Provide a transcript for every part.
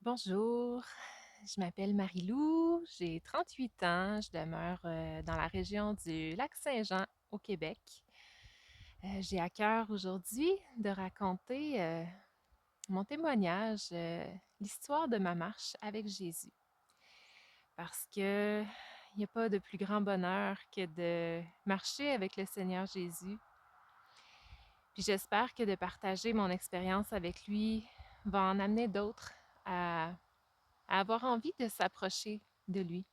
Bonjour, je m'appelle Marie-Lou, j'ai 38 ans, je demeure dans la région du Lac-Saint-Jean au Québec. J'ai à cœur aujourd'hui de raconter mon témoignage, l'histoire de ma marche avec Jésus. Parce que il n'y a pas de plus grand bonheur que de marcher avec le Seigneur Jésus. Puis j'espère que de partager mon expérience avec lui va en amener d'autres à à avoir envie de s'approcher de lui.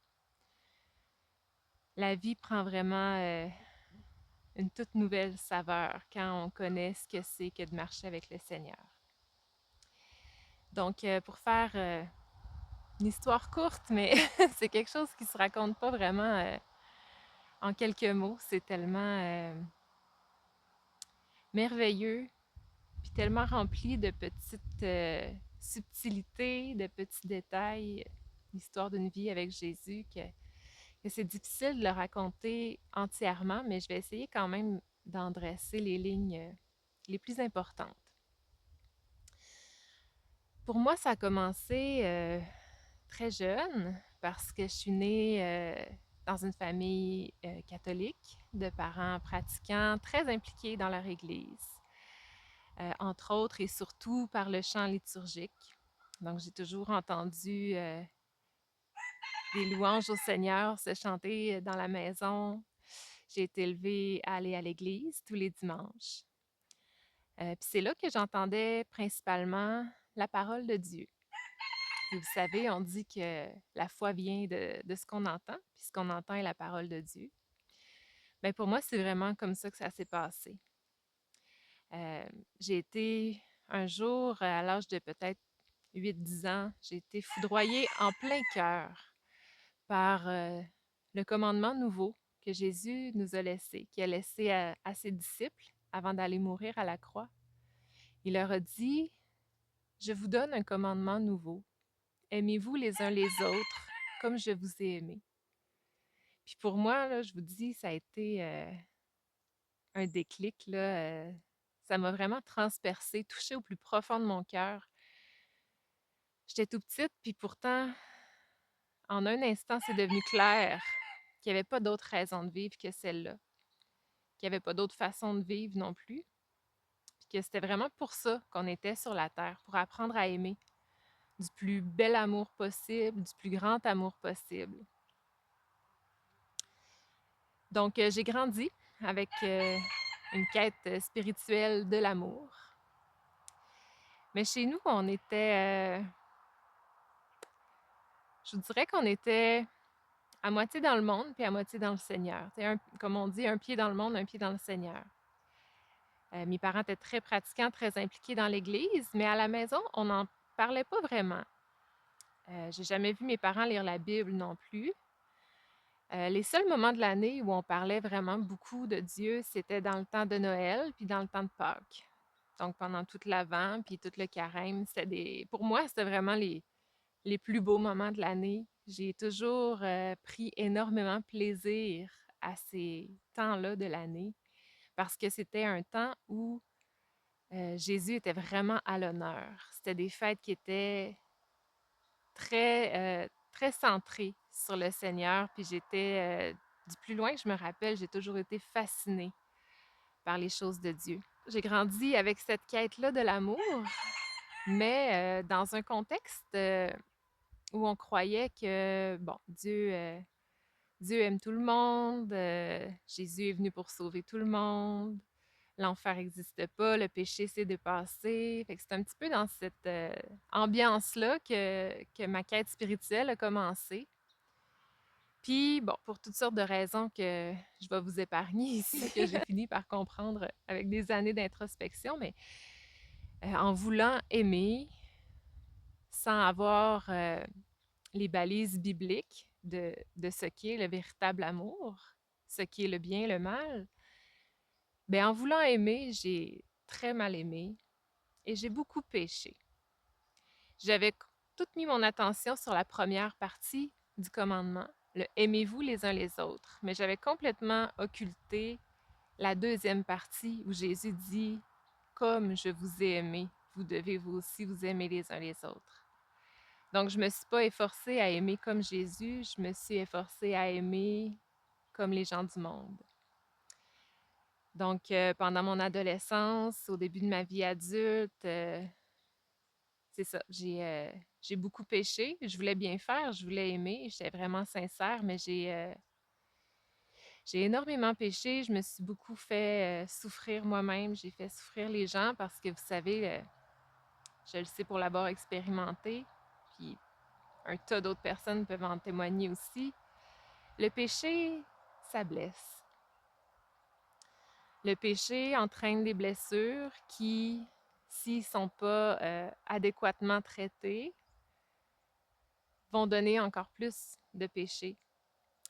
La vie prend vraiment une toute nouvelle saveur quand on connaît ce que c'est que de marcher avec le Seigneur. Donc, pour faire une histoire courte, mais c'est quelque chose qui se raconte pas vraiment en quelques mots. C'est tellement merveilleux, puis tellement rempli de petites subtilités, de petits détails, l'histoire d'une vie avec Jésus que c'est difficile de le raconter entièrement, mais je vais essayer quand même d'en dresser les lignes les plus importantes. Pour moi, ça a commencé très jeune parce que je suis née dans une famille catholique de parents pratiquants très impliqués dans leur Église, entre autres et surtout par le chant liturgique. Donc, j'ai toujours entendu des louanges au Seigneur se chanter dans la maison. J'ai été élevée à aller à l'église tous les dimanches. Puis c'est là que j'entendais principalement la parole de Dieu. Et vous savez, on dit que la foi vient de ce qu'on entend, puis ce qu'on entend est la parole de Dieu. Bien, pour moi, c'est vraiment comme ça que ça s'est passé. Euh, j'ai été un jour, à l'âge de peut-être 8-10 ans, j'ai été foudroyée en plein cœur par le commandement nouveau que Jésus nous a laissé, qu'il a laissé à ses disciples avant d'aller mourir à la croix. Il leur a dit, je vous donne un commandement nouveau. Aimez-vous les uns les autres comme je vous ai aimé. Puis pour moi, là, je vous dis, ça a été un déclic. Là, ça m'a vraiment transpercée, touchée au plus profond de mon cœur. J'étais tout petite, puis pourtant, en un instant, c'est devenu clair qu'il n'y avait pas d'autre raison de vivre que celle-là, qu'il n'y avait pas d'autre façon de vivre non plus, puis que c'était vraiment pour ça qu'on était sur la terre, pour apprendre à aimer du plus bel amour possible, du plus grand amour possible. Donc, j'ai grandi avec une quête spirituelle de l'amour. Mais chez nous, on était, je vous dirais qu'on était à moitié dans le monde puis à moitié dans le Seigneur. Comme on dit, un pied dans le monde, un pied dans le Seigneur. Mes parents étaient très pratiquants, très impliqués dans l'Église, mais à la maison, on n'en parlait pas vraiment. J'ai jamais vu mes parents lire la Bible non plus. Les seuls moments de l'année où on parlait vraiment beaucoup de Dieu, c'était dans le temps de Noël puis dans le temps de Pâques. Donc pendant toute l'Avent puis tout le Carême, pour moi, c'était vraiment les plus beaux moments de l'année. J'ai toujours pris énormément plaisir à ces temps-là de l'année parce que c'était un temps où Jésus était vraiment à l'honneur. C'était des fêtes qui étaient très centrées sur le Seigneur. Puis j'étais, du plus loin que je me rappelle, j'ai toujours été fascinée par les choses de Dieu. J'ai grandi avec cette quête-là de l'amour, mais dans un contexte où on croyait que, bon, Dieu aime tout le monde, Jésus est venu pour sauver tout le monde, l'enfer n'existe pas, le péché s'est dépassé. Fait que c'est un petit peu dans cette ambiance-là que ma quête spirituelle a commencé. Puis, bon, pour toutes sortes de raisons que je vais vous épargner ici, que j'ai fini par comprendre avec des années d'introspection, mais en voulant aimer sans avoir les balises bibliques de ce qu'est le véritable amour, ce qui est le bien, le mal, bien, en voulant aimer, j'ai très mal aimé et j'ai beaucoup péché. J'avais toute mis mon attention sur la première partie du commandement, le aimez-vous les uns les autres, mais j'avais complètement occulté la deuxième partie où Jésus dit comme je vous ai aimé, vous devez vous aussi vous aimer les uns les autres. Donc, je me suis pas efforcée à aimer comme Jésus, je me suis efforcée à aimer comme les gens du monde. Donc, pendant mon adolescence, au début de ma vie adulte, c'est ça, j'ai beaucoup péché. Je voulais bien faire, je voulais aimer, j'étais vraiment sincère, mais j'ai énormément péché. Je me suis beaucoup fait souffrir moi-même. J'ai fait souffrir les gens parce que, vous savez, je le sais pour l'avoir expérimenté, puis un tas d'autres personnes peuvent en témoigner aussi. Le péché, ça blesse. Le péché entraîne des blessures qui, s'ils ne sont pas adéquatement traités, vont donner encore plus de péché.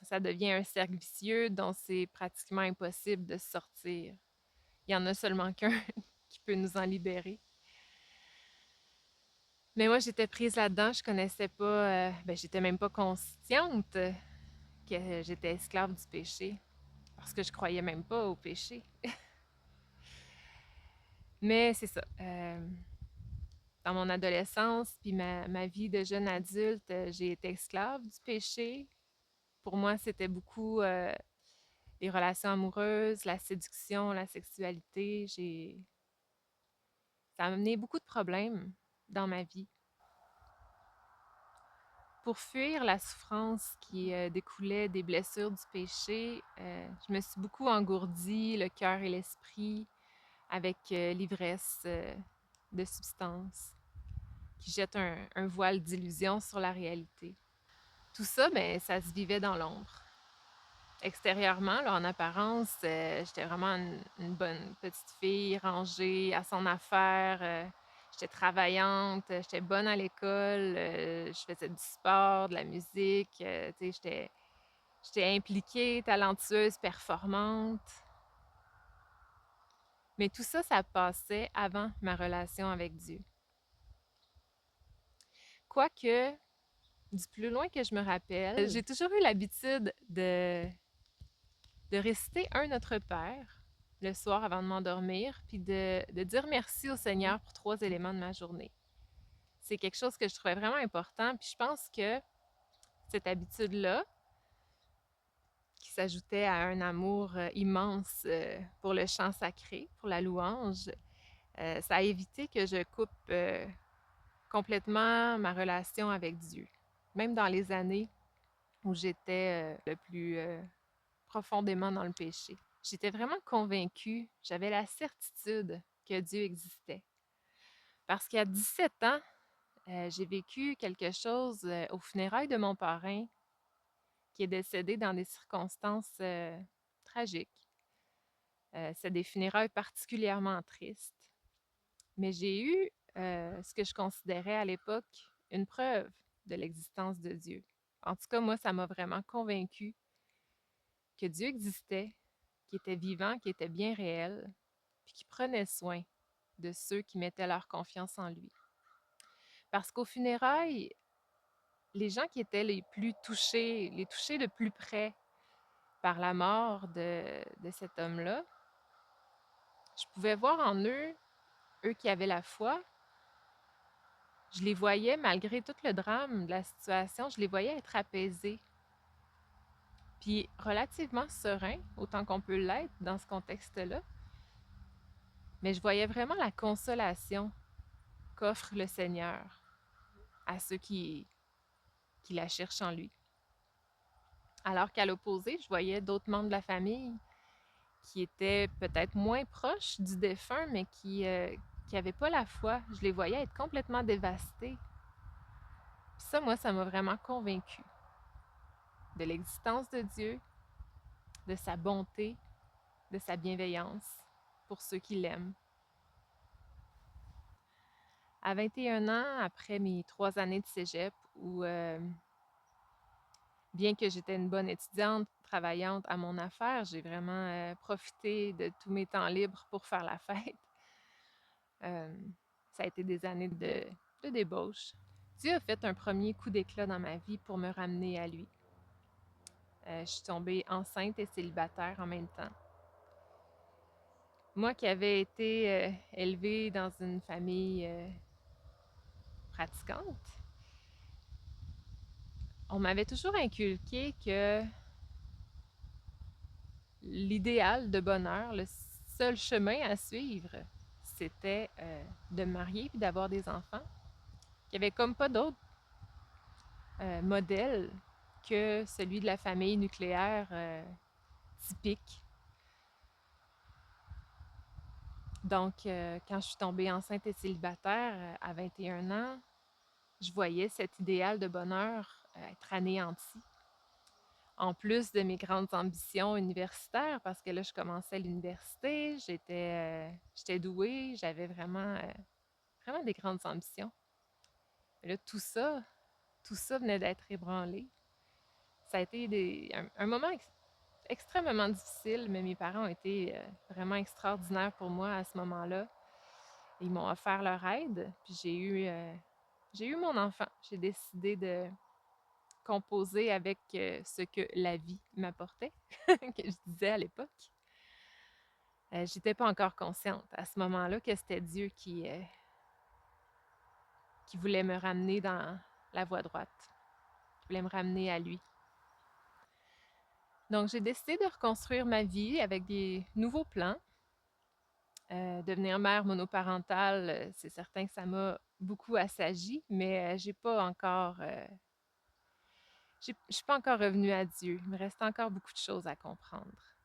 Ça devient un cercle vicieux dont c'est pratiquement impossible de sortir. Il y en a seulement qu'un qui peut nous en libérer. Mais moi, j'étais prise là-dedans, je connaissais pas, j'étais même pas consciente que j'étais esclave du péché, parce que je croyais même pas au péché. Mais c'est ça. Dans mon adolescence, puis ma vie de jeune adulte, j'ai été esclave du péché. Pour moi, c'était beaucoup les relations amoureuses, la séduction, la sexualité. Ça a amené beaucoup de problèmes dans ma vie. Pour fuir la souffrance qui découlait des blessures du péché, je me suis beaucoup engourdie, le cœur et l'esprit, avec l'ivresse de substances qui jette un voile d'illusion sur la réalité. Tout ça, ça se vivait dans l'ombre. Extérieurement, là, en apparence, j'étais vraiment une bonne petite fille, rangée, à son affaire. J'étais travaillante, j'étais bonne à l'école, je faisais du sport, de la musique, tu sais, j'étais impliquée, talentueuse, performante. Mais tout ça, ça passait avant ma relation avec Dieu. Quoique, du plus loin que je me rappelle, j'ai toujours eu l'habitude de réciter un Notre Père le soir avant de m'endormir, puis de dire merci au Seigneur pour 3 éléments de ma journée. C'est quelque chose que je trouvais vraiment important, puis je pense que cette habitude-là, qui s'ajoutait à un amour immense pour le chant sacré, pour la louange, ça a évité que je coupe complètement ma relation avec Dieu. Même dans les années où j'étais le plus profondément dans le péché. J'étais vraiment convaincue, j'avais la certitude que Dieu existait. Parce qu'à 17 ans, j'ai vécu quelque chose aux funérailles de mon parrain qui est décédé dans des circonstances tragiques. C'est des funérailles particulièrement tristes. Mais j'ai eu ce que je considérais à l'époque une preuve de l'existence de Dieu. En tout cas, moi, ça m'a vraiment convaincue que Dieu existait, qu'il était vivant, qu'il était bien réel, puis qu'il prenait soin de ceux qui mettaient leur confiance en lui. Parce qu'aux funérailles, les gens qui étaient les plus touchés, les touchés de plus près par la mort de cet homme-là, je pouvais voir en eux, eux qui avaient la foi, je les voyais, malgré tout le drame de la situation, je les voyais être apaisés, puis relativement sereins, autant qu'on peut l'être dans ce contexte-là. Mais je voyais vraiment la consolation qu'offre le Seigneur à ceux qui la cherchent en lui. Alors qu'à l'opposé, je voyais d'autres membres de la famille qui étaient peut-être moins proches du défunt, mais qui n'avaient pas la foi. Je les voyais être complètement dévastés. Puis ça, moi, ça m'a vraiment convaincue de l'existence de Dieu, de sa bonté, de sa bienveillance pour ceux qui l'aiment. À 21 ans, après mes 3 années de cégep, où bien que j'étais une bonne étudiante, travaillante à mon affaire, j'ai vraiment profité de tous mes temps libres pour faire la fête. Ça a été des années de débauche. Dieu a fait un premier coup d'éclat dans ma vie pour me ramener à lui. Je suis tombée enceinte et célibataire en même temps. Moi qui avais été élevée dans une famille pratiquante, On m'avait toujours inculqué que l'idéal de bonheur, le seul chemin à suivre, c'était de me marier puis d'avoir des enfants. Il n'y avait comme pas d'autre modèle que celui de la famille nucléaire typique. Donc, quand je suis tombée enceinte et célibataire à 21 ans, je voyais cet idéal de bonheur être anéanti. En plus de mes grandes ambitions universitaires, parce que là, je commençais à l'université, j'étais douée, j'avais vraiment des grandes ambitions. Mais là, tout ça venait d'être ébranlé. Ça a été un moment extrêmement difficile, mais mes parents ont été vraiment extraordinaires pour moi à ce moment-là. Ils m'ont offert leur aide, puis j'ai eu mon enfant. J'ai décidé de composer avec ce que la vie m'apportait, que je disais à l'époque. J'étais pas encore consciente à ce moment-là que c'était Dieu qui voulait me ramener dans la voie droite, qui voulait me ramener à lui. Donc, j'ai décidé de reconstruire ma vie avec des nouveaux plans. Devenir mère monoparentale, c'est certain que ça m'a beaucoup assagi, mais j'ai pas encore, je suis pas encore revenue à Dieu. Il me reste encore beaucoup de choses à comprendre.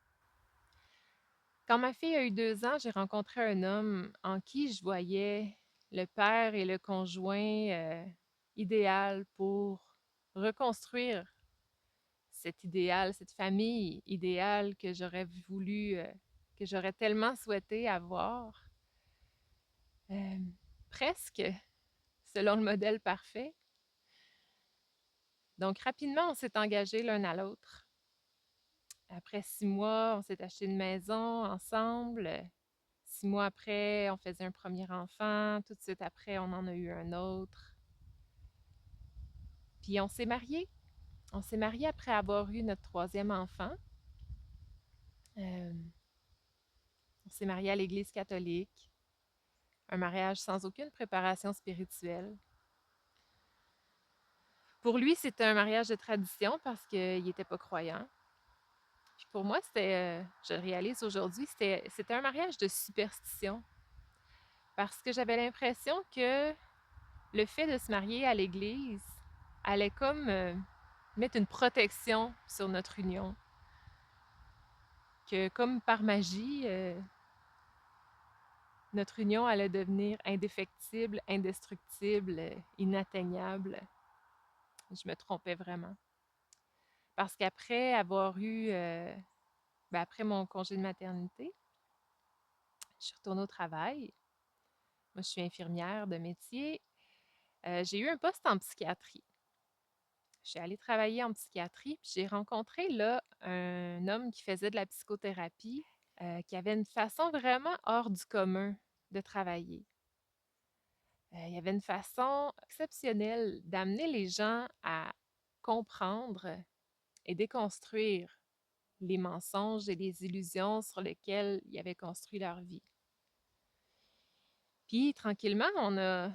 Quand ma fille a eu 2 ans, j'ai rencontré un homme en qui je voyais le père et le conjoint idéal pour reconstruire cet idéal, cette famille idéale que j'aurais voulu, que j'aurais tellement souhaité avoir. Euh, Presque selon le modèle parfait. Donc, rapidement, on s'est engagés l'un à l'autre. Après 6 mois, on s'est acheté une maison ensemble. 6 mois après, on faisait un premier enfant. Tout de suite après, on en a eu un autre. Puis on s'est mariés. On s'est mariés après avoir eu notre troisième enfant. On s'est mariés à l'Église catholique. Un mariage sans aucune préparation spirituelle. Pour lui, c'était un mariage de tradition parce qu'il n'était pas croyant. Puis pour moi, je le réalise aujourd'hui, c'était un mariage de superstition. Parce que j'avais l'impression que le fait de se marier à l'église allait comme mettre une protection sur notre union. Que comme par magie, notre union allait devenir indéfectible, indestructible, inatteignable. Je me trompais vraiment. Parce qu'après avoir eu, après mon congé de maternité, je suis retournée au travail. Moi, je suis infirmière de métier. J'ai eu un poste en psychiatrie. Je suis allée travailler en psychiatrie, puis j'ai rencontré là un homme qui faisait de la psychothérapie, qui avait une façon vraiment hors du commun de travailler. Il y avait une façon exceptionnelle d'amener les gens à comprendre et déconstruire les mensonges et les illusions sur lesquels ils avaient construit leur vie. Puis tranquillement, on a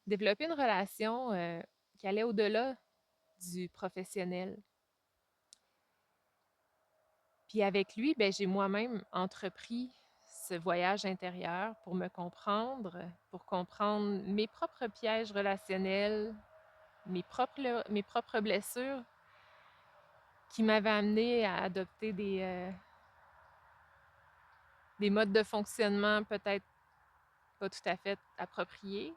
développé une relation qui allait au-delà du professionnel. Puis avec lui, ben, j'ai moi-même entrepris ce voyage intérieur pour comprendre mes propres pièges relationnels, mes propres blessures qui m'avaient amené à adopter des modes de fonctionnement peut-être pas tout à fait appropriés.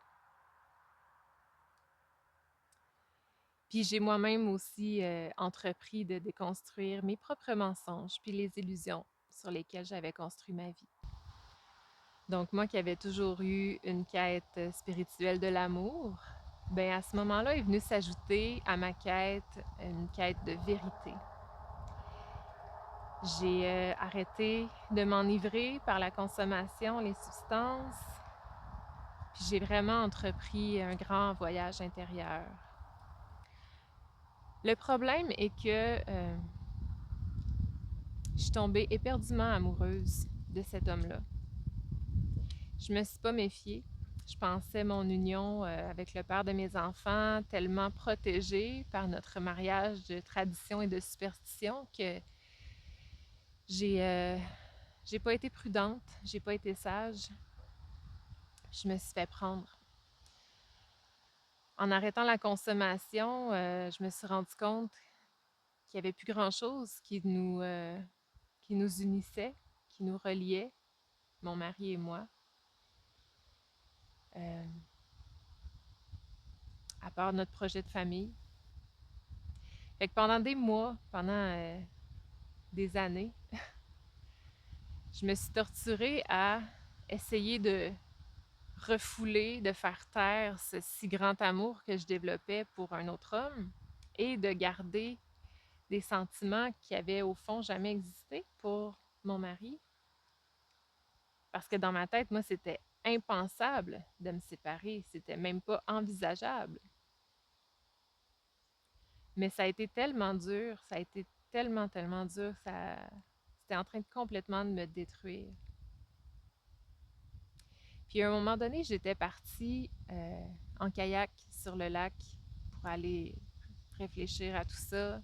Puis j'ai moi-même aussi entrepris de déconstruire mes propres mensonges puis les illusions sur lesquelles j'avais construit ma vie. Donc moi qui avais toujours eu une quête spirituelle de l'amour, ben à ce moment-là est venue s'ajouter à ma quête une quête de vérité. J'ai arrêté de m'enivrer par la consommation, les substances, puis j'ai vraiment entrepris un grand voyage intérieur. Le problème est que je suis tombée éperdument amoureuse de cet homme-là. Je me suis pas méfiée. Je pensais mon union avec le père de mes enfants tellement protégée par notre mariage de tradition et de superstition que j'ai euh, j'ai pas été prudente, j'ai pas été sage. Je me suis fait prendre. En arrêtant la consommation, je me suis rendu compte qu'il n'y avait plus grand-chose qui nous unissait, qui nous reliait, mon mari et moi, euh, à part notre projet de famille. Fait que pendant des mois, pendant des années, je me suis torturée à essayer de refouler, de faire taire ce si grand amour que je développais pour un autre homme et de garder des sentiments qui avaient au fond jamais existé pour mon mari. Parce que dans ma tête, moi, c'était impensable de me séparer. C'était même pas envisageable. Mais ça a été tellement dur, ça a été tellement dur, c'était en train de complètement de me détruire. Puis à un moment donné, j'étais partie en kayak sur le lac pour aller réfléchir à tout ça.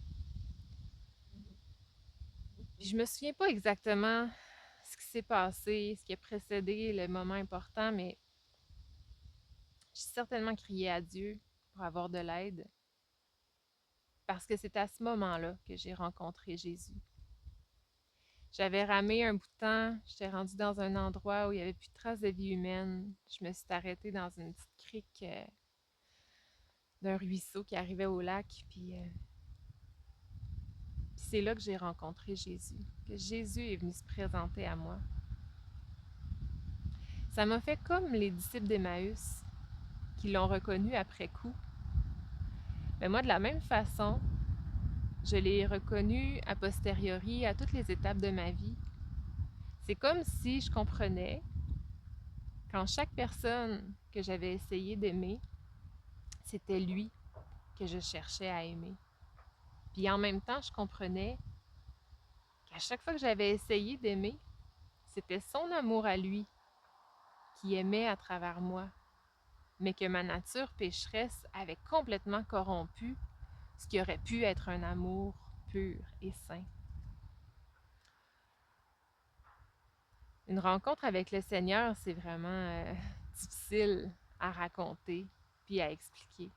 Puis je me souviens pas exactement ce qui s'est passé, ce qui a précédé le moment important, mais j'ai certainement crié à Dieu pour avoir de l'aide, parce que c'est à ce moment-là que j'ai rencontré Jésus. J'avais ramé un bout de temps, j'étais rendue dans un endroit où il n'y avait plus de traces de vie humaine. Je me suis arrêtée dans une petite crique d'un ruisseau qui arrivait au lac, puis c'est là que j'ai rencontré Jésus, que Jésus est venu se présenter à moi. Ça m'a fait comme les disciples d'Emmaüs qui l'ont reconnu après coup. Mais moi, de la même façon, je l'ai reconnu a posteriori à toutes les étapes de ma vie. C'est comme si je comprenais qu'en chaque personne que j'avais essayé d'aimer, c'était lui que je cherchais à aimer. Puis en même temps, je comprenais qu'à chaque fois que j'avais essayé d'aimer, c'était son amour à lui qui aimait à travers moi, mais que ma nature pécheresse avait complètement corrompu ce qui aurait pu être un amour pur et saint. Une rencontre avec le Seigneur, c'est vraiment difficile à raconter puis à expliquer.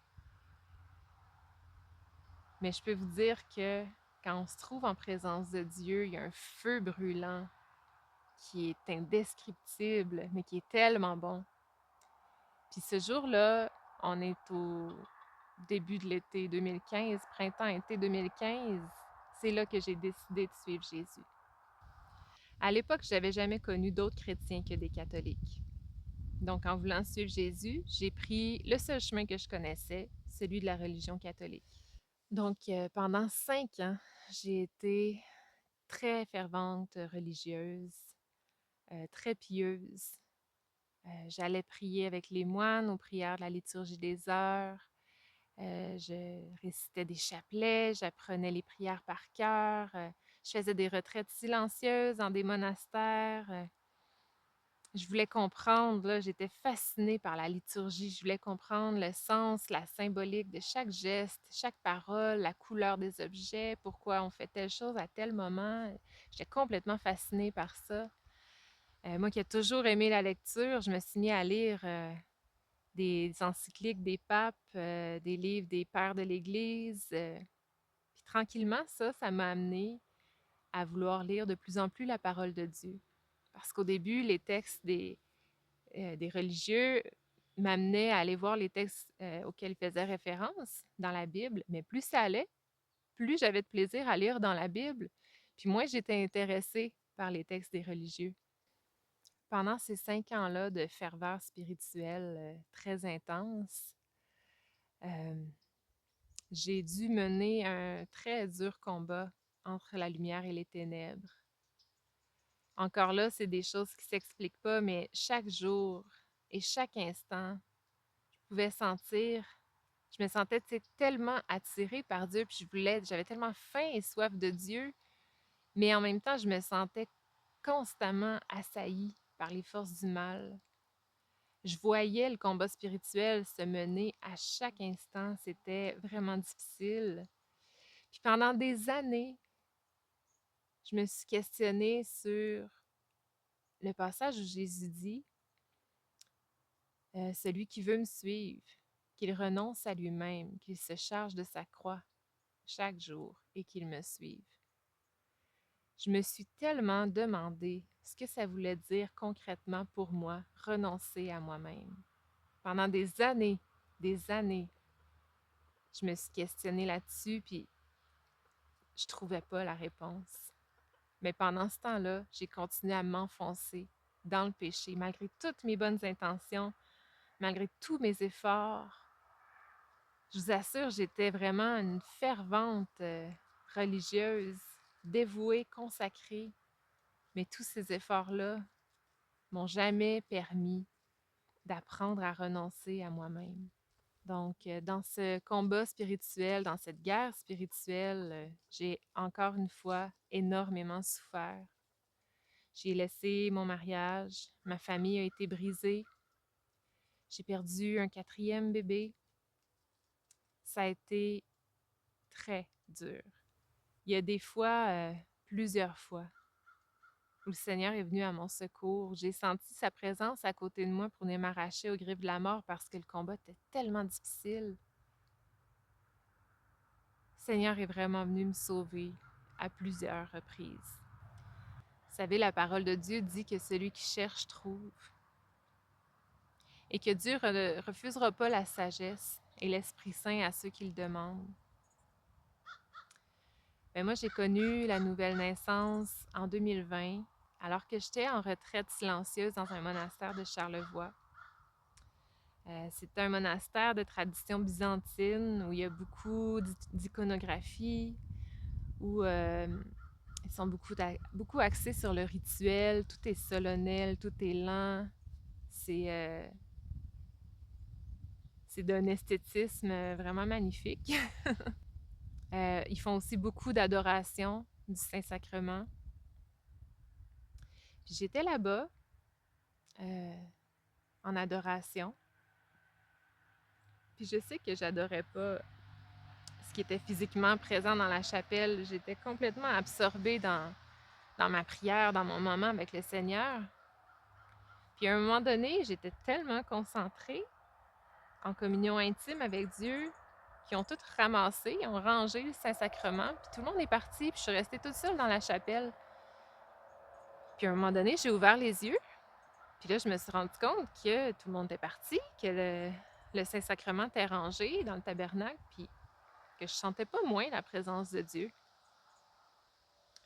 Mais je peux vous dire que quand on se trouve en présence de Dieu, il y a un feu brûlant qui est indescriptible, mais qui est tellement bon. Puis ce jour-là, on est au début de l'été 2015, printemps-été 2015. C'est là que j'ai décidé de suivre Jésus. À l'époque, je n'avais jamais connu d'autres chrétiens que des catholiques. Donc, en voulant suivre Jésus, j'ai pris le seul chemin que je connaissais, celui de la religion catholique. Donc, pendant 5 ans, j'ai été très fervente religieuse, très pieuse. J'allais prier avec les moines aux prières de la liturgie des heures. Je récitais des chapelets, j'apprenais les prières par cœur. Je faisais des retraites silencieuses dans des monastères. Je voulais comprendre, là, j'étais fascinée par la liturgie. Je voulais comprendre le sens, la symbolique de chaque geste, chaque parole, la couleur des objets, pourquoi on fait telle chose à tel moment. J'étais complètement fascinée par ça. Moi qui ai toujours aimé la lecture, je me suis mis à lire des encycliques des papes, des livres des pères de l'Église. Puis tranquillement, ça m'a amené à vouloir lire de plus en plus la parole de Dieu. Parce qu'au début, les textes des religieux m'amenaient à aller voir les textes auxquels ils faisaient référence dans la Bible, mais plus ça allait, plus j'avais de plaisir à lire dans la Bible, puis moins j'étais intéressée par les textes des religieux. Pendant ces 5 ans-là de ferveur spirituelle très intense, euh, j'ai dû mener un très dur combat entre la lumière et les ténèbres. Encore là, c'est des choses qui ne s'expliquent pas, mais chaque jour et chaque instant, je pouvais sentir, je me sentais tellement attirée par Dieu, puis j'avais tellement faim et soif de Dieu, mais en même temps, je me sentais constamment assaillie par les forces du mal. Je voyais le combat spirituel se mener à chaque instant. C'était vraiment difficile. Puis pendant des années, je me suis questionnée sur le passage où Jésus dit celui qui veut me suivre, qu'il renonce à lui-même, qu'il se charge de sa croix chaque jour et qu'il me suive. Je me suis tellement demandé ce que ça voulait dire concrètement pour moi, renoncer à moi-même. Pendant des années, je me suis questionnée là-dessus, puis je trouvais pas la réponse. Mais pendant ce temps-là, j'ai continué à m'enfoncer dans le péché, malgré toutes mes bonnes intentions, malgré tous mes efforts. Je vous assure, j'étais vraiment une fervente religieuse, dévouée, consacrée. Mais tous ces efforts-là m'ont jamais permis d'apprendre à renoncer à moi-même. Donc, dans ce combat spirituel, dans cette guerre spirituelle, j'ai encore une fois énormément souffert. J'ai laissé mon mariage, ma famille a été brisée, j'ai perdu un quatrième bébé. Ça a été très dur. Il y a des fois, plusieurs fois, où le Seigneur est venu à mon secours. J'ai senti sa présence à côté de moi pour venir m'arracher aux griffes de la mort parce que le combat était tellement difficile. Le Seigneur est vraiment venu me sauver à plusieurs reprises. Vous savez, la parole de Dieu dit que celui qui cherche trouve et que Dieu ne refusera pas la sagesse et l'Esprit Saint à ceux qui le demandent. Ben moi, j'ai connu la nouvelle naissance en 2020, alors que j'étais en retraite silencieuse dans un monastère de Charlevoix. C'est un monastère de tradition byzantine où il y a beaucoup d'iconographie, où ils sont beaucoup axés sur le rituel, tout est solennel, tout est lent. C'est c'est d'un esthétisme vraiment magnifique. Ils font aussi beaucoup d'adoration du Saint-Sacrement. Puis j'étais là-bas en adoration. Puis je sais que j'adorais pas ce qui était physiquement présent dans la chapelle. J'étais complètement absorbée dans ma prière, dans mon moment avec le Seigneur. Puis à un moment donné, j'étais tellement concentrée en communion intime avec Dieu qu'ils ont tout ramassé, ils ont rangé le Saint-Sacrement, puis tout le monde est parti, puis je suis restée toute seule dans la chapelle. Puis à un moment donné, j'ai ouvert les yeux, puis là, je me suis rendu compte que tout le monde était parti, que le Saint-Sacrement était rangé dans le tabernacle, puis que je sentais pas moins la présence de Dieu.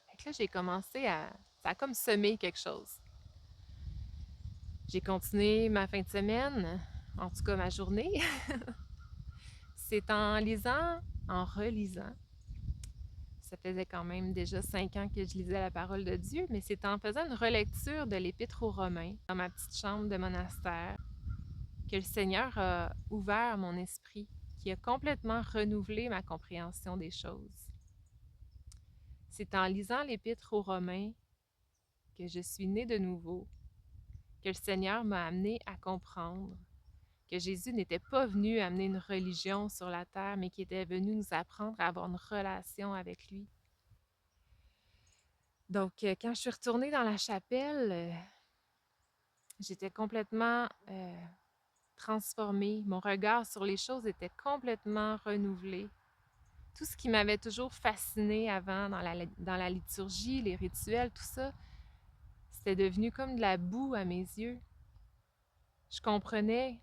Fait que là, j'ai commencé à... Ça a comme semé quelque chose. J'ai continué ma fin de semaine, en tout cas ma journée. C'est en lisant, en relisant. Ça faisait quand même déjà 5 ans que je lisais la parole de Dieu, mais c'est en faisant une relecture de l'Épître aux Romains dans ma petite chambre de monastère que le Seigneur a ouvert mon esprit, qui a complètement renouvelé ma compréhension des choses. C'est en lisant l'Épître aux Romains que je suis née de nouveau, que le Seigneur m'a amené à comprendre que Jésus n'était pas venu amener une religion sur la terre, mais qu'il était venu nous apprendre à avoir une relation avec lui. Donc, quand je suis retournée dans la chapelle, j'étais complètement transformée. Mon regard sur les choses était complètement renouvelé. Tout ce qui m'avait toujours fascinée avant dans la liturgie, les rituels, tout ça, c'était devenu comme de la boue à mes yeux. Je comprenais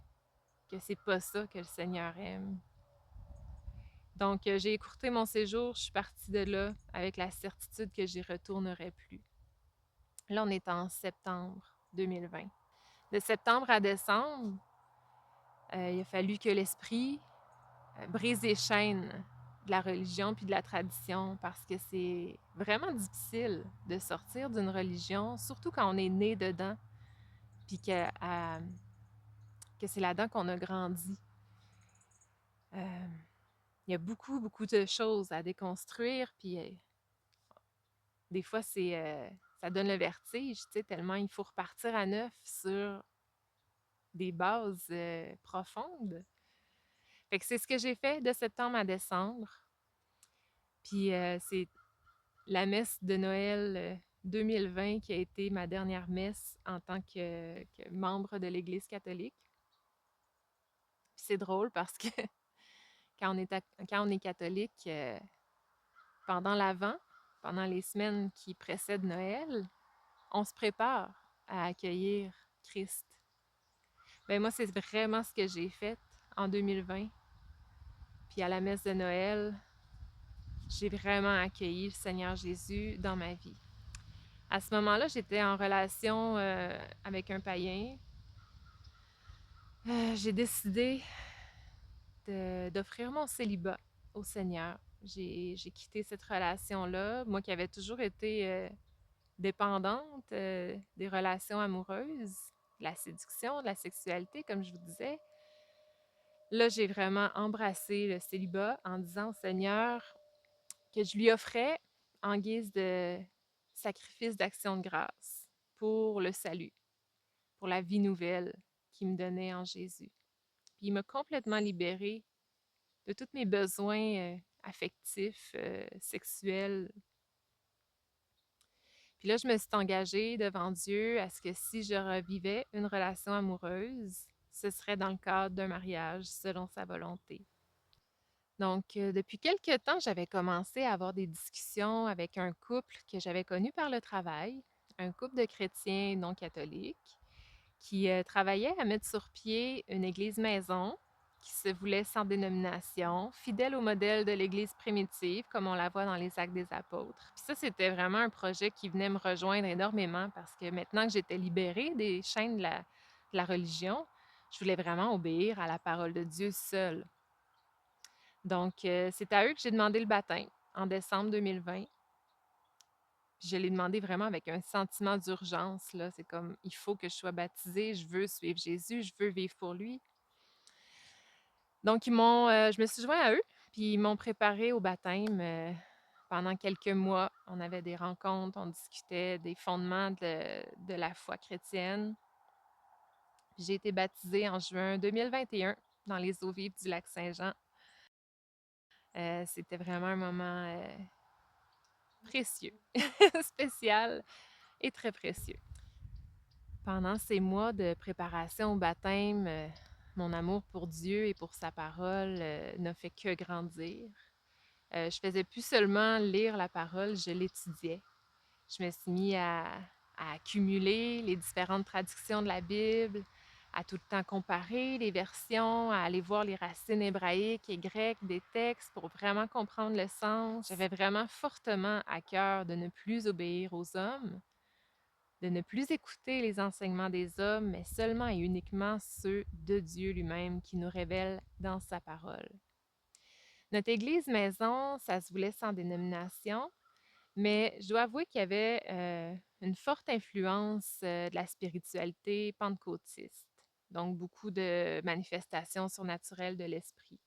que c'est pas ça que le Seigneur aime. Donc, j'ai écourté mon séjour, je suis partie de là avec la certitude que j'y retournerai plus. Là, on est en septembre 2020. De septembre à décembre, il a fallu que l'esprit brise les chaînes de la religion puis de la tradition parce que c'est vraiment difficile de sortir d'une religion, surtout quand on est né dedans puis que c'est là-dedans qu'on a grandi. Il y a beaucoup, beaucoup de choses à déconstruire, puis des fois, ça donne le vertige, tu sais, tellement il faut repartir à neuf sur des bases profondes. Fait que c'est ce que j'ai fait de septembre à décembre. Puis c'est la messe de Noël 2020 qui a été ma dernière messe en tant que membre de l'Église catholique. Puis c'est drôle parce que quand on est catholique, pendant l'Avent, pendant les semaines qui précèdent Noël, on se prépare à accueillir Christ. Ben moi, c'est vraiment ce que j'ai fait en 2020. Puis à la messe de Noël, j'ai vraiment accueilli le Seigneur Jésus dans ma vie. À ce moment-là, j'étais en relation avec un païen. J'ai décidé d'offrir mon célibat au Seigneur. J'ai quitté cette relation-là, moi qui avais toujours été dépendante des relations amoureuses, de la séduction, de la sexualité, comme je vous disais. Là, j'ai vraiment embrassé le célibat en disant au Seigneur que je lui offrais en guise de sacrifice d'action de grâce pour le salut, pour la vie nouvelle qu'il me donnait en Jésus. Puis il m'a complètement libérée de tous mes besoins affectifs, sexuels. Puis là, je me suis engagée devant Dieu à ce que si je revivais une relation amoureuse, ce serait dans le cadre d'un mariage selon sa volonté. Donc, depuis quelque temps, j'avais commencé à avoir des discussions avec un couple que j'avais connu par le travail, un couple de chrétiens non catholiques, qui travaillait à mettre sur pied une église maison qui se voulait sans dénomination, fidèle au modèle de l'église primitive, comme on la voit dans les Actes des Apôtres. Puis ça, c'était vraiment un projet qui venait me rejoindre énormément parce que maintenant que j'étais libérée des chaînes de la religion, je voulais vraiment obéir à la parole de Dieu seule. Donc, c'est à eux que j'ai demandé le baptême en décembre 2020. Puis je l'ai demandé vraiment avec un sentiment d'urgence, là. C'est comme, il faut que je sois baptisée, je veux suivre Jésus, je veux vivre pour lui. Donc, je me suis joint à eux, puis ils m'ont préparé au baptême pendant quelques mois. On avait des rencontres, on discutait des fondements de la foi chrétienne. Puis j'ai été baptisée en juin 2021 dans les eaux vives du lac Saint-Jean. C'était vraiment un moment précieux, spécial et très précieux. Pendant ces mois de préparation au baptême, mon amour pour Dieu et pour sa parole n'a fait que grandir. Je faisais plus seulement lire la parole, je l'étudiais. Je me suis mis à accumuler les différentes traductions de la Bible, à tout le temps comparer les versions, à aller voir les racines hébraïques et grecques des textes pour vraiment comprendre le sens. J'avais vraiment fortement à cœur de ne plus obéir aux hommes, de ne plus écouter les enseignements des hommes, mais seulement et uniquement ceux de Dieu lui-même qui nous révèle dans sa parole. Notre Église maison, ça se voulait sans dénomination, mais je dois avouer qu'il y avait une forte influence de la spiritualité pentecôtiste. Donc, beaucoup de manifestations surnaturelles de l'esprit.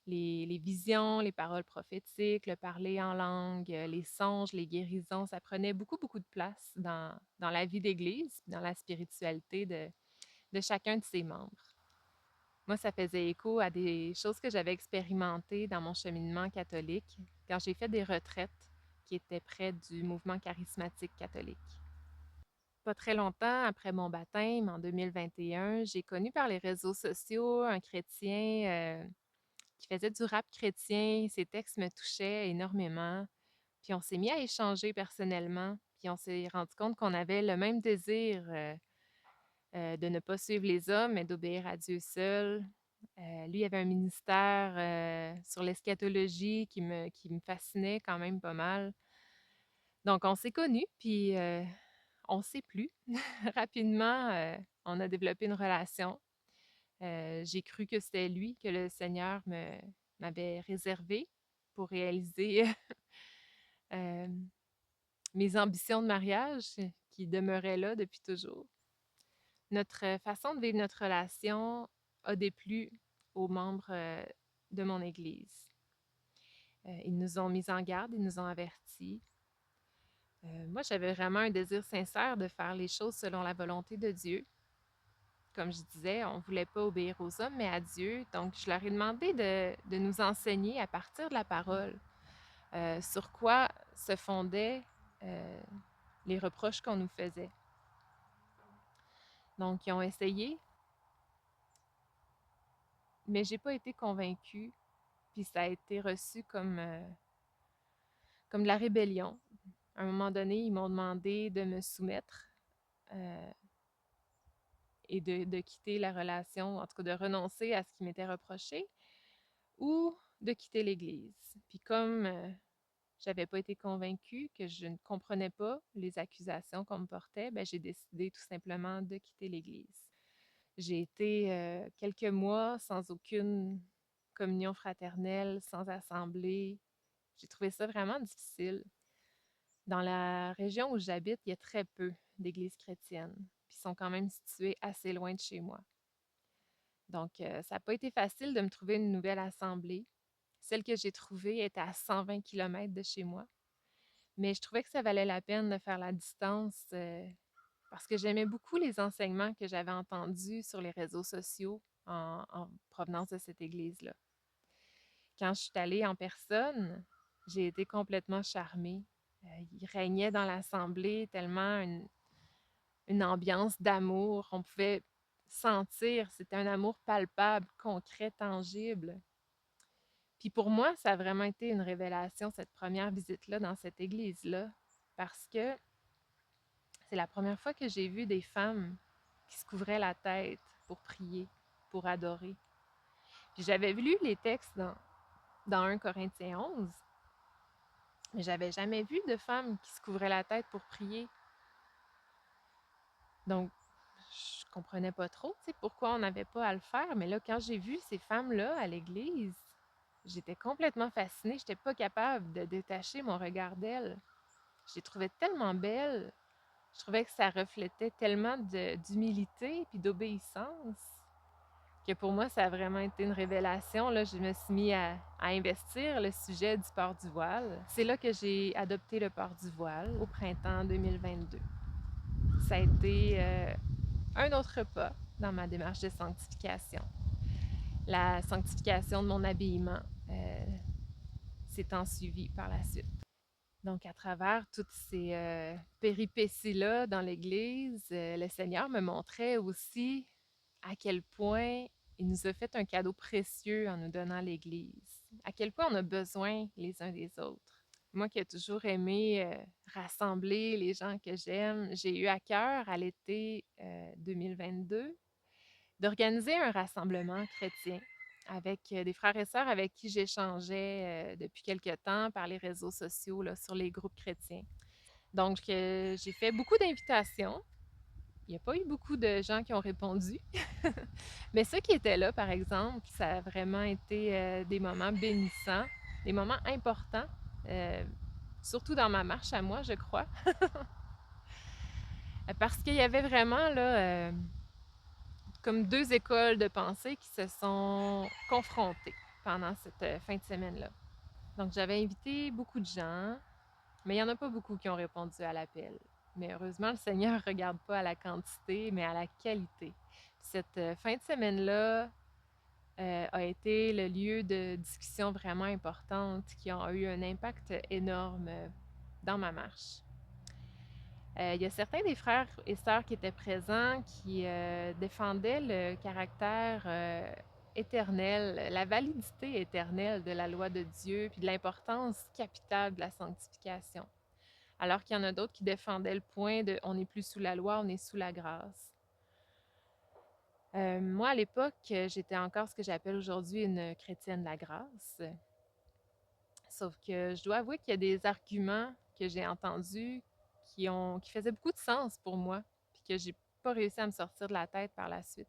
Les visions, les paroles prophétiques, le parler en langue, les songes, les guérisons, ça prenait beaucoup, beaucoup de place dans la vie d'Église, dans la spiritualité de chacun de ses membres. Moi, ça faisait écho à des choses que j'avais expérimentées dans mon cheminement catholique quand j'ai fait des retraites qui étaient près du mouvement charismatique catholique. Pas très longtemps après mon baptême, en 2021, j'ai connu par les réseaux sociaux un chrétien qui faisait du rap chrétien. Ses textes me touchaient énormément. Puis on s'est mis à échanger personnellement. Puis on s'est rendu compte qu'on avait le même désir de ne pas suivre les hommes, mais d'obéir à Dieu seul. Lui avait un ministère sur l'eschatologie qui me fascinait quand même pas mal. Donc, on s'est connus, puis on ne sait plus. Rapidement, on a développé une relation. J'ai cru que c'était lui que le Seigneur m'avait réservé pour réaliser euh, mes ambitions de mariage qui demeuraient là depuis toujours. Notre façon de vivre notre relation a déplu aux membres de mon Église. Ils nous ont mis en garde, ils nous ont avertis. Moi, j'avais vraiment un désir sincère de faire les choses selon la volonté de Dieu. comme je disais, on ne voulait pas obéir aux hommes, mais à Dieu. Donc, je leur ai demandé de nous enseigner à partir de la parole sur quoi se fondaient euh, les reproches qu'on nous faisait. Donc, ils ont essayé, mais j'ai pas été convaincue. Puis ça a été reçu comme de la rébellion. À un moment donné, ils m'ont demandé de me soumettre euh, et de quitter la relation, en tout cas de renoncer à ce qui m'était reproché ou de quitter l'Église. Puis comme j'avais pas été convaincue, que je ne comprenais pas les accusations qu'on me portait, ben, j'ai décidé tout simplement de quitter l'Église. J'ai été quelques mois sans aucune communion fraternelle, sans assemblée. J'ai trouvé ça vraiment difficile. Dans la région où j'habite, il y a très peu d'églises chrétiennes, puis ils sont quand même situées assez loin de chez moi. Donc, ça n'a pas été facile de me trouver une nouvelle assemblée. Celle que j'ai trouvée était à 120 kilomètres de chez moi, mais je trouvais que ça valait la peine de faire la distance parce que j'aimais beaucoup les enseignements que j'avais entendus sur les réseaux sociaux en provenance de cette église-là. Quand je suis allée en personne, j'ai été complètement charmée. Il régnait dans l'assemblée tellement une ambiance d'amour. On pouvait sentir, c'était un amour palpable, concret, tangible. Puis pour moi, ça a vraiment été une révélation, cette première visite-là dans cette église-là, parce que c'est la première fois que j'ai vu des femmes qui se couvraient la tête pour prier, pour adorer. Puis j'avais lu les textes dans 1 Corinthiens 11, mais j'avais jamais vu de femmes qui se couvraient la tête pour prier. Donc, je comprenais pas trop, tu sais, pourquoi on n'avait pas à le faire. Mais là, quand j'ai vu ces femmes-là à l'église, j'étais complètement fascinée. Je n'étais pas capable de détacher mon regard d'elles. Je les trouvais tellement belles. Je trouvais que ça reflétait tellement d'humilité et d'obéissance que pour moi, ça a vraiment été une révélation. Là, je me suis mis à investir le sujet du port du voile. C'est là que j'ai adopté le port du voile au printemps 2022. Ça a été un autre pas dans ma démarche de sanctification. La sanctification de mon habillement s'étant suivie par la suite. Donc, à travers toutes ces péripéties-là dans l'Église, le Seigneur me montrait aussi à quel point il nous a fait un cadeau précieux en nous donnant l'Église, à quel point on a besoin les uns des autres. Moi qui ai toujours aimé rassembler les gens que j'aime, j'ai eu à cœur à l'été 2022 d'organiser un rassemblement chrétien avec des frères et sœurs avec qui j'échangeais depuis quelque temps par les réseaux sociaux, là, sur les groupes chrétiens. Donc, j'ai fait beaucoup d'invitations. Il n'y a pas eu beaucoup de gens qui ont répondu. Mais ceux qui étaient là, par exemple, ça a vraiment été des moments bénissants, des moments importants, euh, surtout dans ma marche à moi, je crois. Parce qu'il y avait vraiment là, comme deux écoles de pensée qui se sont confrontées pendant cette fin de semaine-là. Donc, j'avais invité beaucoup de gens, mais il n'y en a pas beaucoup qui ont répondu à l'appel. Mais heureusement, le Seigneur ne regarde pas à la quantité, mais à la qualité. Cette fin de semaine-là a été le lieu de discussions vraiment importantes qui ont eu un impact énorme dans ma marche. Il y a certains des frères et sœurs qui étaient présents qui défendaient le caractère éternel, la validité éternelle de la loi de Dieu, puis de l'importance capitale de la sanctification. Alors qu'il y en a d'autres qui défendaient le point de on n'est plus sous la loi, on est sous la grâce. Moi, à l'époque, j'étais encore ce que j'appelle aujourd'hui une chrétienne de la grâce. Sauf que je dois avouer qu'il y a des arguments que j'ai entendus qui faisaient beaucoup de sens pour moi, puis que j'ai pas réussi à me sortir de la tête par la suite.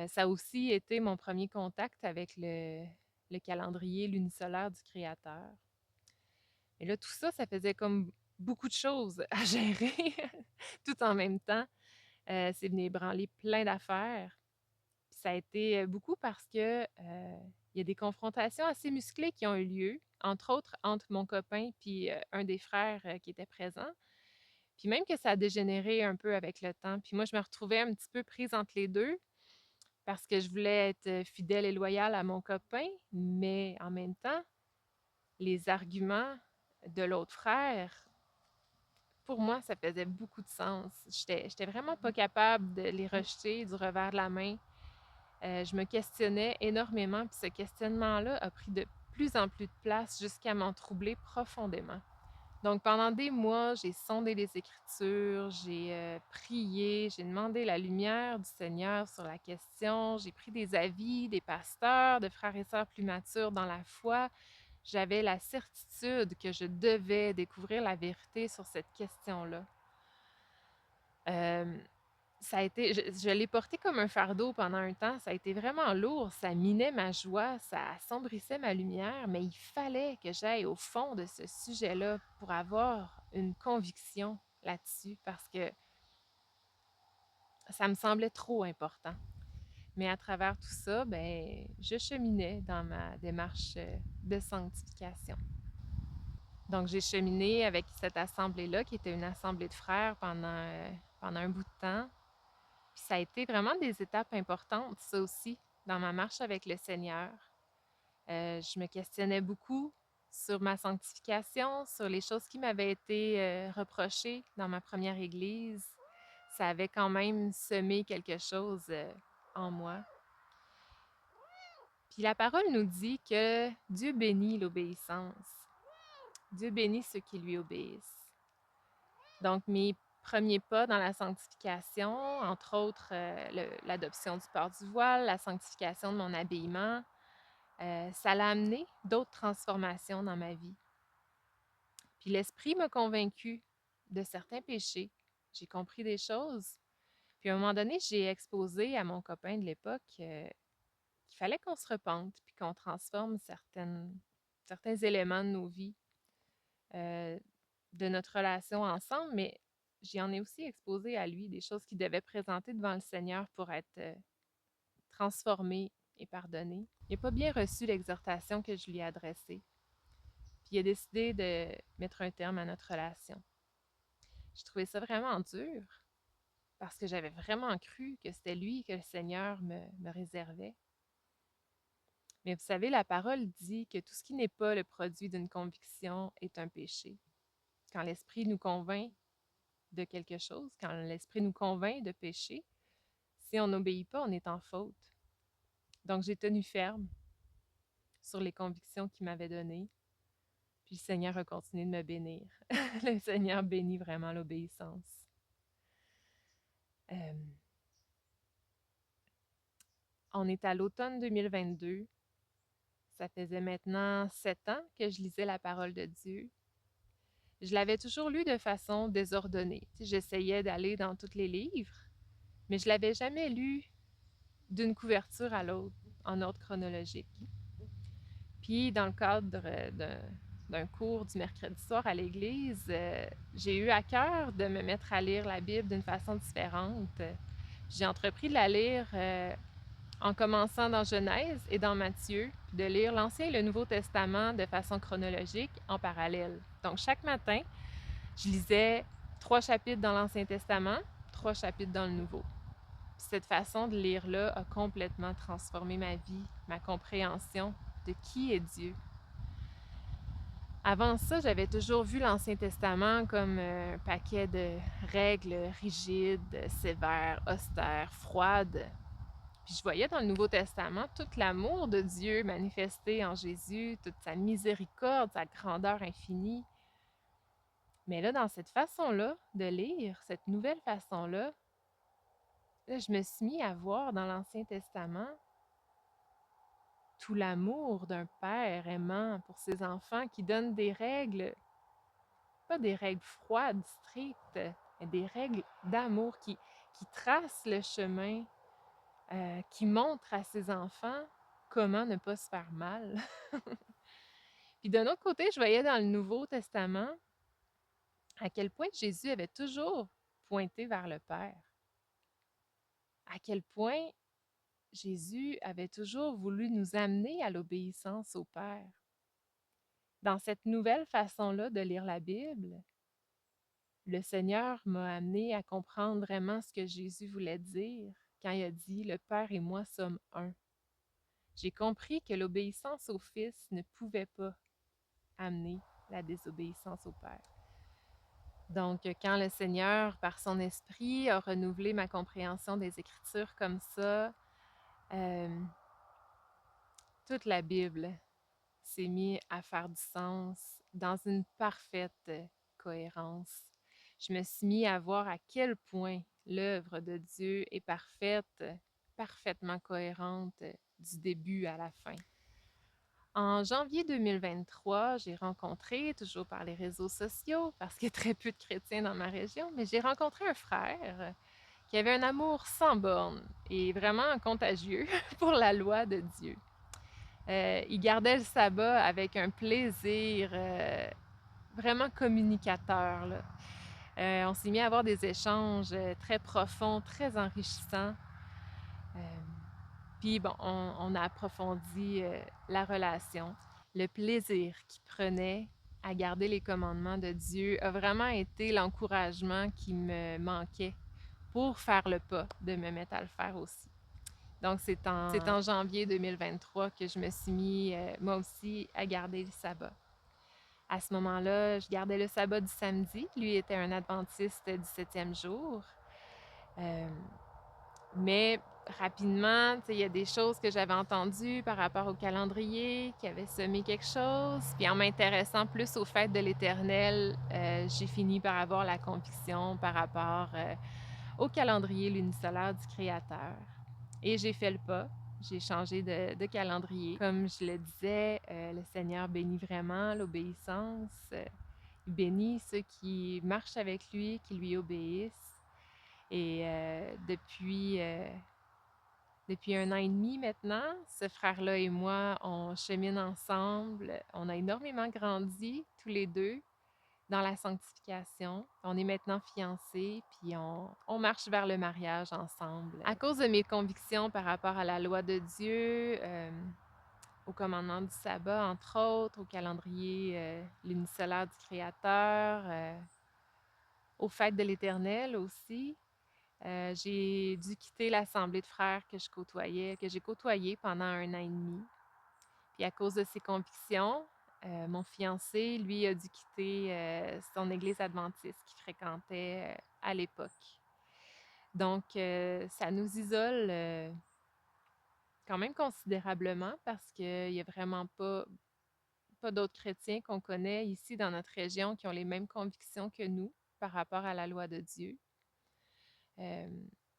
Ça a aussi été mon premier contact avec le calendrier lunisolaire du Créateur. Et là, tout ça, ça faisait comme beaucoup de choses à gérer tout en même temps. C'est venu ébranler plein d'affaires. Puis ça a été beaucoup parce que il y a des confrontations assez musclées qui ont eu lieu, entre autres entre mon copain puis un des frères qui était présent. Puis même que ça a dégénéré un peu avec le temps. Puis moi, je me retrouvais un petit peu prise entre les deux parce que je voulais être fidèle et loyale à mon copain, mais en même temps, les arguments de l'autre frère, pour moi, ça faisait beaucoup de sens. J'étais vraiment pas capable de les rejeter du revers de la main. Je me questionnais énormément, puis ce questionnement-là a pris de plus en plus de place jusqu'à m'en troubler profondément. Donc, pendant des mois, j'ai sondé les Écritures, j'ai prié, j'ai demandé la lumière du Seigneur sur la question, j'ai pris des avis des pasteurs, de frères et sœurs plus matures dans la foi. J'avais la certitude que je devais découvrir la vérité sur cette question-là. Euh, Ça a été, je l'ai porté comme un fardeau pendant un temps. Ça a été vraiment lourd. Ça minait ma joie, ça assombrissait ma lumière, mais il fallait que j'aille au fond de ce sujet-là pour avoir une conviction là-dessus parce que ça me semblait trop important. Mais à travers tout ça, ben, je cheminais dans ma démarche de sanctification. Donc, j'ai cheminé avec cette assemblée-là, qui était une assemblée de frères pendant un bout de temps. Puis ça a été vraiment des étapes importantes, ça aussi, dans ma marche avec le Seigneur. Je me questionnais beaucoup sur ma sanctification, sur les choses qui m'avaient été reprochées dans ma première église. Ça avait quand même semé quelque chose en moi. Puis la parole nous dit que Dieu bénit l'obéissance. Dieu bénit ceux qui lui obéissent. Donc, mes premiers pas dans la sanctification, entre autres l'adoption du port du voile, la sanctification de mon habillement, ça l'a amené d'autres transformations dans ma vie. Puis l'Esprit m'a convaincu de certains péchés. J'ai compris des choses. Puis à un moment donné, j'ai exposé à mon copain de l'époque qu'il fallait qu'on se repente puis qu'on transforme certains éléments de nos vies. Euh, de notre relation ensemble, mais j'en ai aussi exposé à lui des choses qu'il devait présenter devant le Seigneur pour être transformé et pardonné. Il n'a pas bien reçu l'exhortation que je lui ai adressée, puis il a décidé de mettre un terme à notre relation. J'ai trouvé ça vraiment dur parce que j'avais vraiment cru que c'était lui que le Seigneur me réservait. Mais vous savez, la parole dit que tout ce qui n'est pas le produit d'une conviction est un péché. Quand l'Esprit nous convainc de quelque chose, quand l'Esprit nous convainc de pécher, si on n'obéit pas, on est en faute. Donc, j'ai tenu ferme sur les convictions qu'il m'avait données. Puis le Seigneur a continué de me bénir. Le Seigneur bénit vraiment l'obéissance. Euh, on est à l'automne 2022. Ça faisait maintenant 7 ans que je lisais la parole de Dieu. Je l'avais toujours lu de façon désordonnée. J'essayais d'aller dans tous les livres, mais je ne l'avais jamais lu d'une couverture à l'autre, en ordre chronologique. Puis, dans le cadre d'un cours du mercredi soir à l'église, j'ai eu à cœur de me mettre à lire la Bible d'une façon différente. J'ai entrepris de la lire en commençant dans Genèse et dans Matthieu, puis de lire l'Ancien et le Nouveau Testament de façon chronologique en parallèle. Donc, chaque matin, je lisais 3 chapitres dans l'Ancien Testament, 3 chapitres dans le Nouveau. Puis cette façon de lire-là a complètement transformé ma vie, ma compréhension de qui est Dieu. Avant ça, j'avais toujours vu l'Ancien Testament comme un paquet de règles rigides, sévères, austères, froides. Puis je voyais dans le Nouveau Testament tout l'amour de Dieu manifesté en Jésus, toute sa miséricorde, sa grandeur infinie. Mais là, dans cette façon-là de lire, cette nouvelle façon-là, là, je me suis mis à voir dans l'Ancien Testament tout l'amour d'un père aimant pour ses enfants qui donne des règles, pas des règles froides, strictes, mais des règles d'amour qui tracent le chemin, qui montrent à ses enfants comment ne pas se faire mal. Puis d'un autre côté, je voyais dans le Nouveau Testament à quel point Jésus avait toujours pointé vers le Père. À quel point Jésus avait toujours voulu nous amener à l'obéissance au Père. Dans cette nouvelle façon-là de lire la Bible, le Seigneur m'a amené à comprendre vraiment ce que Jésus voulait dire quand il a dit: «Le Père et moi sommes un». J'ai compris que l'obéissance au Fils ne pouvait pas amener la désobéissance au Père. Donc, quand le Seigneur, par son esprit, a renouvelé ma compréhension des Écritures comme ça, euh, toute la Bible s'est mise à faire du sens dans une parfaite cohérence. Je me suis mis à voir à quel point l'œuvre de Dieu est parfaite, parfaitement cohérente du début à la fin. En janvier 2023, j'ai rencontré, toujours par les réseaux sociaux, parce qu'il y a très peu de chrétiens dans ma région, mais j'ai rencontré un frère qui avait un amour sans bornes et vraiment contagieux pour la loi de Dieu. Il gardait le sabbat avec un plaisir vraiment communicateur, là. On s'est mis à avoir des échanges très profonds, très enrichissants. Euh, Puis bon, on a approfondi la relation. Le plaisir qu'il prenait à garder les commandements de Dieu a vraiment été l'encouragement qui me manquait pour faire le pas de me mettre à le faire aussi. Donc, c'est en janvier 2023 que je me suis mis, moi aussi, à garder le sabbat. À ce moment-là, je gardais le sabbat du samedi. Lui était un adventiste du 7e jour. Euh, mais rapidement, il y a des choses que j'avais entendues par rapport au calendrier qui avaient semé quelque chose. Puis en m'intéressant plus aux fêtes de l'Éternel, j'ai fini par avoir la conviction par rapport au calendrier lunisolaire du Créateur. Et j'ai fait le pas. J'ai changé de calendrier. Comme je le disais, le Seigneur bénit vraiment l'obéissance. Il bénit ceux qui marchent avec lui, qui lui obéissent. Et depuis 1 an et demi maintenant, ce frère-là et moi, on chemine ensemble. On a énormément grandi tous les deux dans la sanctification. On est maintenant fiancés, puis on marche vers le mariage ensemble. À cause de mes convictions par rapport à la loi de Dieu, au commandement du sabbat, entre autres, au calendrier lunisolaire du Créateur, aux fêtes de l'Éternel aussi, j'ai dû quitter l'assemblée de frères que j'ai côtoyé pendant 1 an et demi. Puis à cause de ses convictions, mon fiancé, lui, a dû quitter son église adventiste qu'il fréquentait à l'époque. Donc, ça nous isole quand même considérablement parce qu'il n'y a vraiment pas d'autres chrétiens qu'on connaît ici dans notre région qui ont les mêmes convictions que nous par rapport à la loi de Dieu. Euh,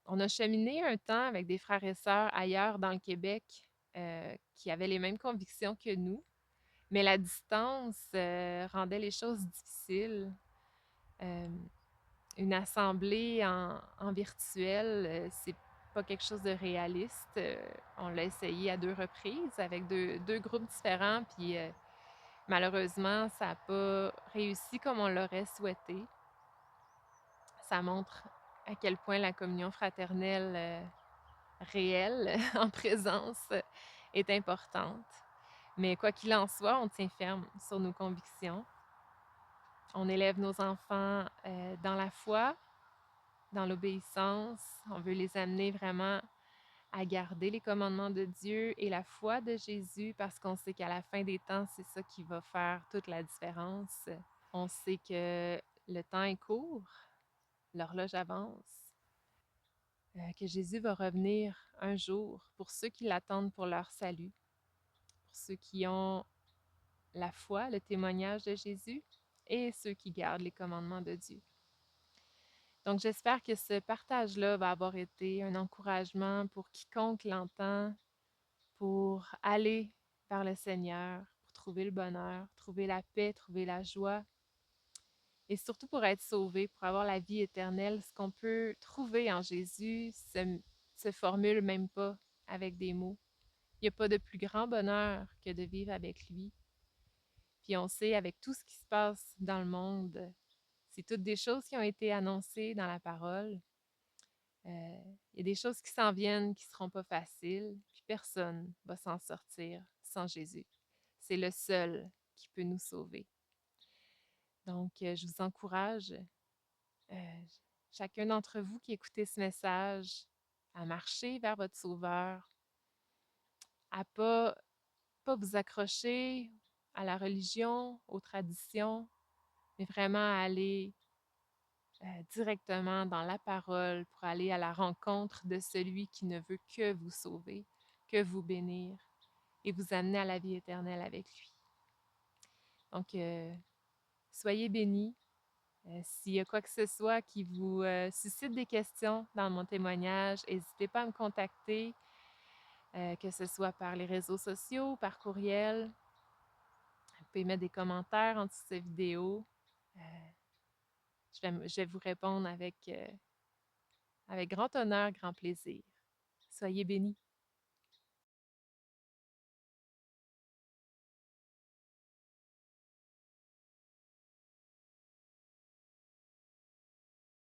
on a cheminé un temps avec des frères et sœurs ailleurs dans le Québec qui avaient les mêmes convictions que nous, mais la distance rendait les choses difficiles. Euh, une assemblée en virtuel, c'est pas quelque chose de réaliste. On l'a essayé à 2 reprises avec deux groupes différents, puis malheureusement, ça n'a pas réussi comme on l'aurait souhaité. Ça montre à quel point la communion fraternelle réelle, en présence, est importante. Mais quoi qu'il en soit, on tient ferme sur nos convictions. On élève nos enfants dans la foi, dans l'obéissance. On veut les amener vraiment à garder les commandements de Dieu et la foi de Jésus parce qu'on sait qu'à la fin des temps, c'est ça qui va faire toute la différence. On sait que le temps est court, l'horloge avance, que Jésus va revenir un jour pour ceux qui l'attendent pour leur salut, pour ceux qui ont la foi, le témoignage de Jésus et ceux qui gardent les commandements de Dieu. Donc, j'espère que ce partage-là va avoir été un encouragement pour quiconque l'entend, pour aller vers le Seigneur, pour trouver le bonheur, trouver la paix, trouver la joie et surtout pour être sauvé, pour avoir la vie éternelle. Ce qu'on peut trouver en Jésus se formule même pas avec des mots. Il n'y a pas de plus grand bonheur que de vivre avec lui. Puis on sait, avec tout ce qui se passe dans le monde, c'est toutes des choses qui ont été annoncées dans la parole. Il y a des choses qui s'en viennent qui ne seront pas faciles, puis personne ne va s'en sortir sans Jésus. C'est le seul qui peut nous sauver. Donc, je vous encourage chacun d'entre vous qui écoutez ce message à marcher vers votre Sauveur, à pas vous accrocher à la religion, aux traditions, mais vraiment à aller directement dans la parole pour aller à la rencontre de celui qui ne veut que vous sauver, que vous bénir et vous amener à la vie éternelle avec lui. Donc, soyez bénis. S'il y a quoi que ce soit qui vous suscite des questions dans mon témoignage, n'hésitez pas à me contacter, que ce soit par les réseaux sociaux, par courriel. Vous pouvez mettre des commentaires en dessous de cette vidéo. Euh, je vais vous répondre avec grand honneur, grand plaisir. Soyez bénis.